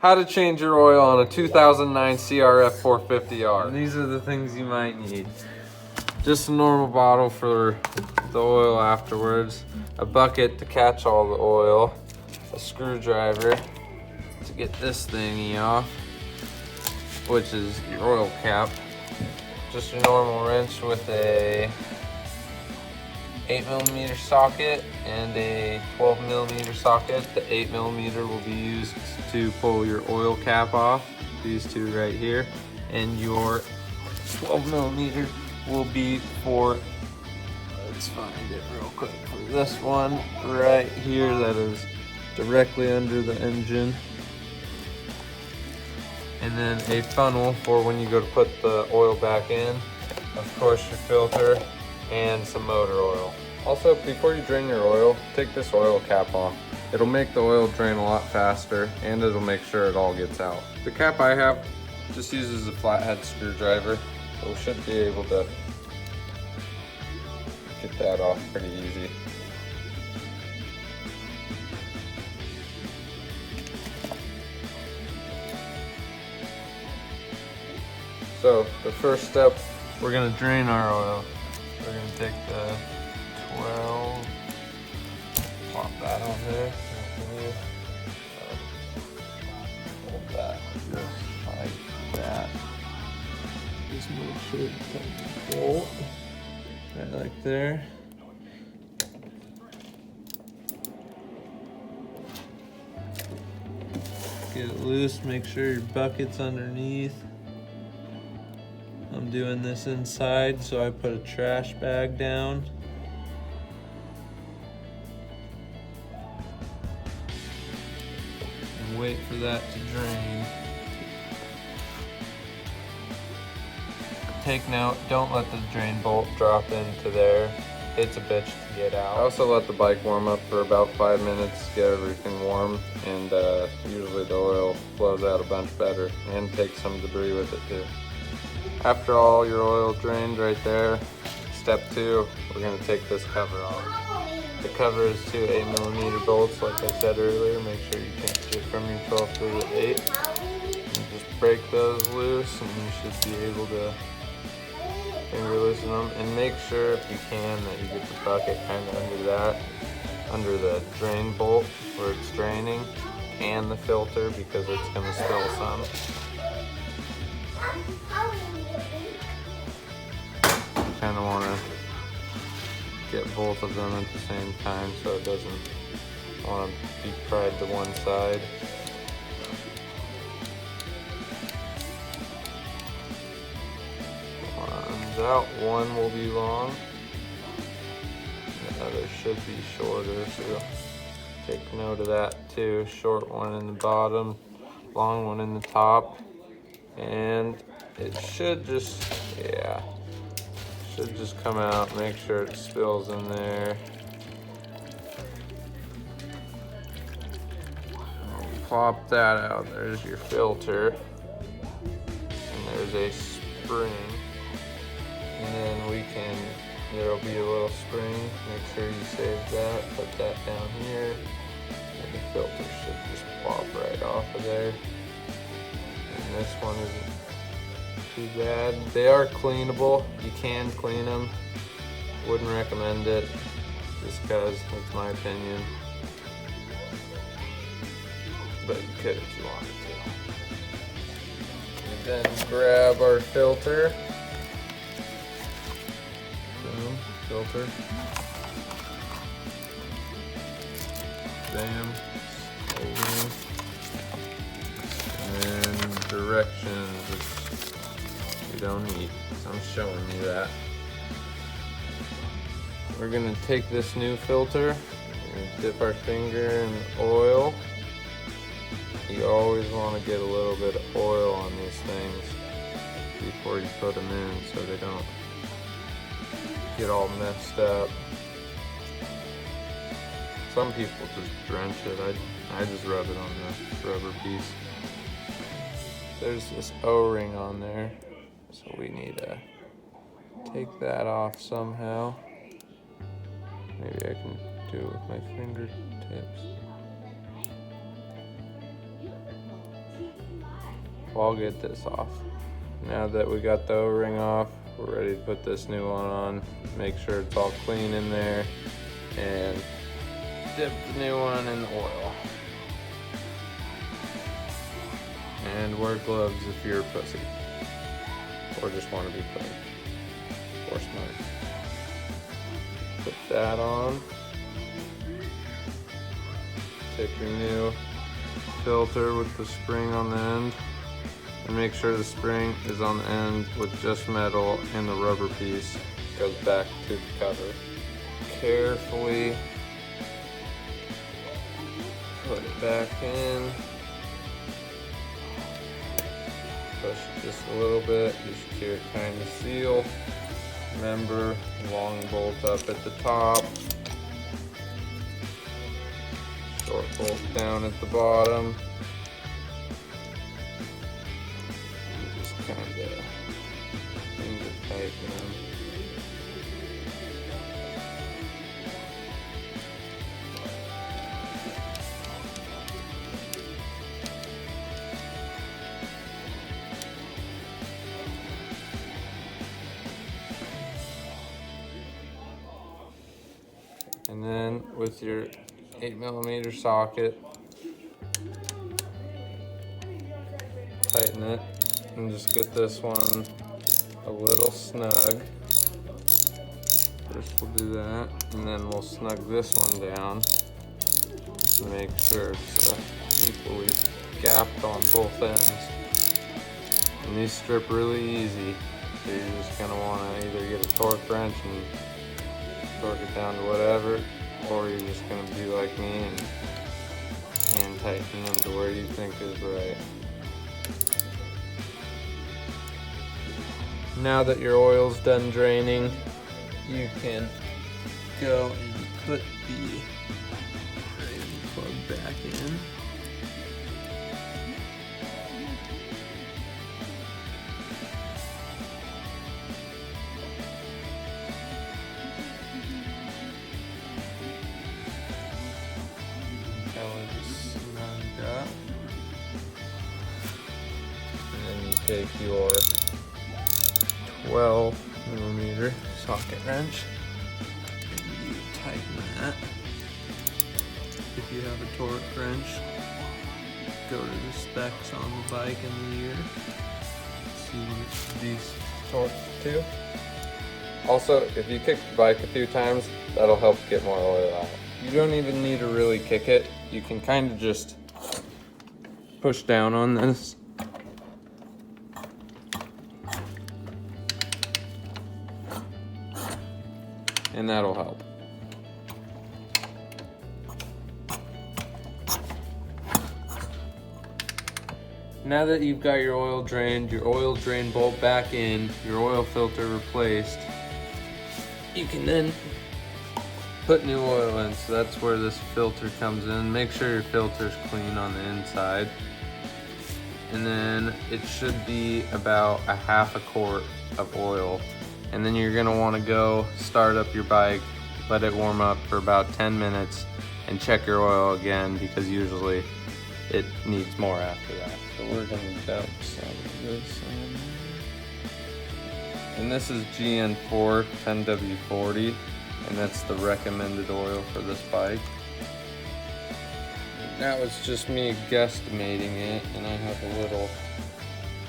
How to change your oil on a 2009 crf450r. And these are the things you might need. Just a normal bottle for the oil afterwards, a bucket to catch all the oil, a screwdriver to get this thingy off, which is your oil cap, just your normal wrench with a 8mm socket and a 12mm socket. The 8mm will be used to pull your oil cap off, these two right here, and your 12mm will be for, let's find it real quick, for this one right here that is directly under the engine. And then a funnel for when you go to put the oil back in. Of course, your filter and some motor oil. Also, before you drain your oil, take this oil cap off. It'll make the oil drain a lot faster, and it'll make sure it all gets out. The cap I have just uses a flathead screwdriver, so we should be able to get that off pretty easy. So the first step, we're gonna drain our oil. We're gonna take the 12, pop that on there. Hold that just like that. Just make sure it doesn't bolt. Right like there. Get it loose, make sure your bucket's underneath. I'm doing this inside, so I put a trash bag down. And wait for that to drain. Take note, don't let the drain bolt drop into there. It's a bitch to get out. I also let the bike warm up for about 5 minutes to get everything warm, and usually the oil flows out a bunch better and takes some debris with it too. After all your oil drained right there, step 2, we're going to take this cover off. The cover is 2 8mm bolts, like I said earlier. Make sure you change it from your 12 to the 8. And just break those loose, and you should be able to finger loosen them. And make sure, if you can, that you get the bucket kind of under the drain bolt where it's draining, and the filter, because it's going to spill some. Kind of want to get both of them at the same time so it doesn't want to be pried to one side. One's out, one will be long, the other should be shorter, so take note of that too. Short one in the bottom, long one in the top, and it should just, yeah, should just come out. Make sure it spills in there. Plop that out. There's your filter. And there's a spring. And then there'll be a little spring. Make sure you save that. Put that down here. And the filter should just pop right off of there. And this one isn't too bad. They are cleanable. You can clean them. Wouldn't recommend it, just because that's my opinion. But you could if you wanted to. And then grab our filter. Boom, filter. Bam. Holding. And then directions, which you don't need, so I'm showing you that. We're gonna take this new filter and dip our finger in oil. You always want to get a little bit of oil on these things before you put them in so they don't get all messed up. Some people just drench it. I just rub it on the rubber piece. There's this O-ring on there, so we need to take that off somehow. Maybe I can do it with my fingertips. Well, I'll get this off. Now that we got the O-ring off, we're ready to put this new one on. Make sure it's all clean in there and dip the new one in the oil. And wear gloves if you're a pussy or just want to be clean or smart. Put that on. Take your new filter with the spring on the end and make sure the spring is on the end with just metal and the rubber piece goes back to the cover. Carefully put it back in. Push it just a little bit, you should hear it kind of seal. Remember, long bolt up at the top. Short bolt down at the bottom. Just kind of finger tighten them. And then with your 8mm socket, tighten it and just get this one a little snug. First we'll do that, and then we'll snug this one down to make sure it's equally gapped on both ends. And these strip really easy, so you're just gonna wanna either get a torque wrench and torque it down to whatever, or you're just going to be like me and hand tighten them to where you think is right. Now that your oil's done draining, you can go and put the drain plug back in. Take your 12mm socket wrench and you tighten that. If you have a torque wrench, go to the specs on the bike in the year. See which these torque to. Also, if you kick the bike a few times, that'll help get more oil out. You don't even need to really kick it. You can kind of just push down on this. And that'll help. Now that you've got your oil drained, your oil drain bolt back in, your oil filter replaced, you can then put new oil in. So that's where this filter comes in. Make sure your filter's clean on the inside. And then it should be about a half a quart of oil. And then you're gonna wanna go start up your bike, let it warm up for about 10 minutes, and check your oil again, because usually it needs more after that. So we're gonna dump some of this in. And this is GN4 10W40, and that's the recommended oil for this bike. That was just me guesstimating it, and I have a little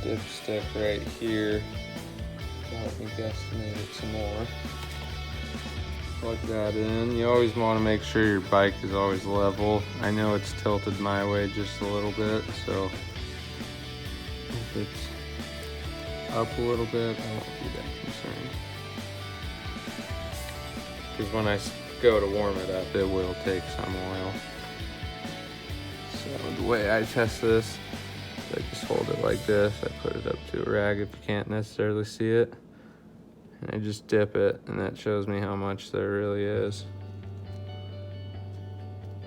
dipstick right here to help me guesstimate it some more. Plug that in. You always want to make sure your bike is always level. I know it's tilted my way just a little bit, so if it's up a little bit, I won't be that concerned. Because when I go to warm it up, it will take some oil. So the way I test this, I just hold it like this. I put it up to a rag if you can't necessarily see it. And I just dip it, and that shows me how much there really is.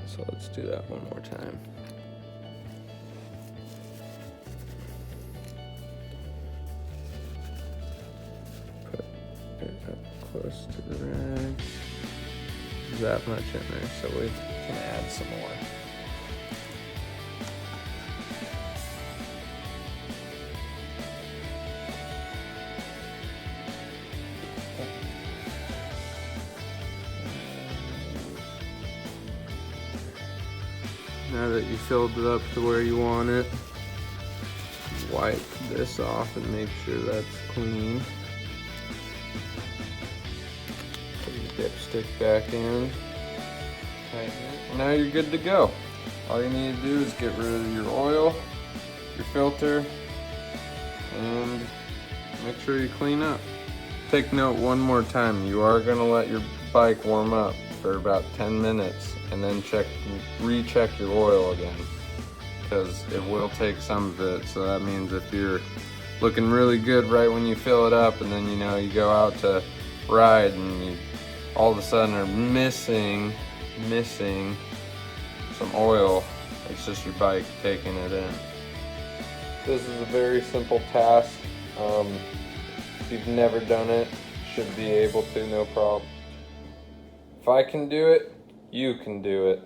So let's do that one more time. Put it up close to the rag. There's that much in there, so we can add some more. Now that you filled it up to where you want it, wipe this off and make sure that's clean. Put your dipstick back in, tighten it. Now you're good to go. All you need to do is get rid of your oil, your filter, and make sure you clean up. Take note one more time, you are gonna let your bike warm up for about 10 minutes and then recheck your oil again, because it will take some of it. So that means if you're looking really good right when you fill it up, and then you go out to ride and you all of a sudden are missing some oil, it's just your bike taking it in. This is a very simple task. If you've never done it, you should be able to, no problem. If I can do it, you can do it.